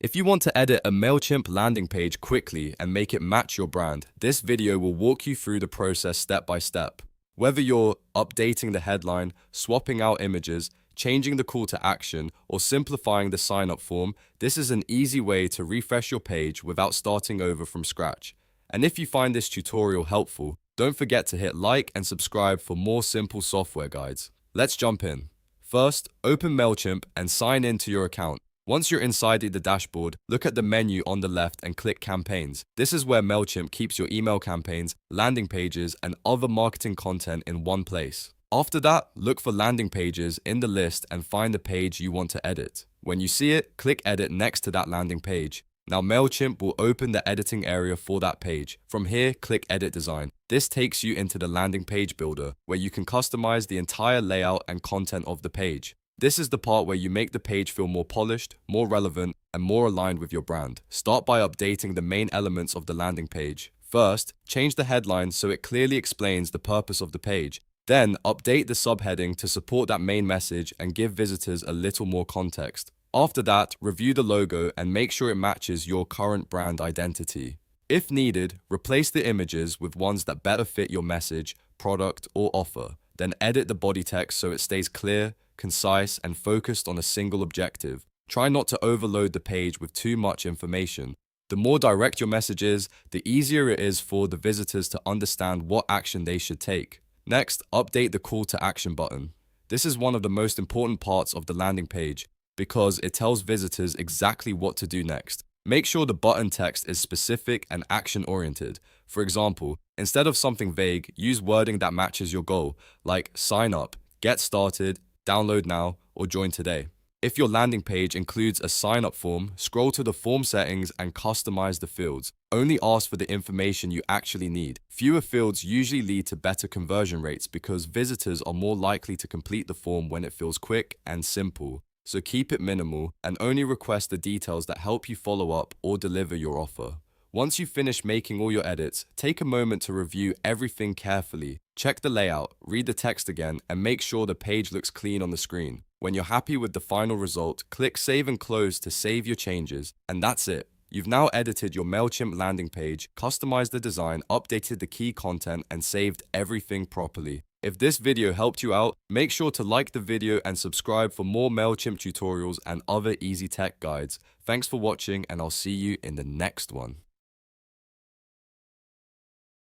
If you want to edit a Mailchimp landing page quickly and make it match your brand, this video will walk you through the process step by step. Whether you're updating the headline, swapping out images, changing the call to action, or simplifying the sign-up form, this is an easy way to refresh your page without starting over from scratch. And if you find this tutorial helpful, don't forget to hit like and subscribe for more simple software guides. Let's jump in. First, open Mailchimp and sign in to your account. Once you're inside the dashboard, look at the menu on the left and click Campaigns. This is where Mailchimp keeps your email campaigns, landing pages, and other marketing content in one place. After that, look for landing pages in the list and find the page you want to edit. When you see it, click Edit next to that landing page. Now Mailchimp will open the editing area for that page. From here, click Edit Design. This takes you into the landing page builder, where you can customize the entire layout and content of the page. This is the part where you make the page feel more polished, more relevant, and more aligned with your brand. Start by updating the main elements of the landing page. First, change the headline so it clearly explains the purpose of the page. Then, update the subheading to support that main message and give visitors a little more context. After that, review the logo and make sure it matches your current brand identity. If needed, replace the images with ones that better fit your message, product, or offer. Then edit the body text so it stays clear, concise, and focused on a single objective. Try not to overload the page with too much information. The more direct your message is, the easier it is for the visitors to understand what action they should take. Next, update the call to action button. This is one of the most important parts of the landing page because it tells visitors exactly what to do next. Make sure the button text is specific and action-oriented. For example, instead of something vague, use wording that matches your goal, like sign up, get started, download now, or join today. If your landing page includes a sign-up form, scroll to the form settings and customize the fields. Only ask for the information you actually need. Fewer fields usually lead to better conversion rates because visitors are more likely to complete the form when it feels quick and simple. So keep it minimal and only request the details that help you follow up or deliver your offer. Once you've finished making all your edits, take a moment to review everything carefully. Check the layout, read the text again, and make sure the page looks clean on the screen. When you're happy with the final result, click Save and Close to save your changes. And that's it. You've now edited your Mailchimp landing page, customized the design, updated the key content, and saved everything properly. If this video helped you out, make sure to like the video and subscribe for more Mailchimp tutorials and other easy tech guides. Thanks for watching, and I'll see you in the next one.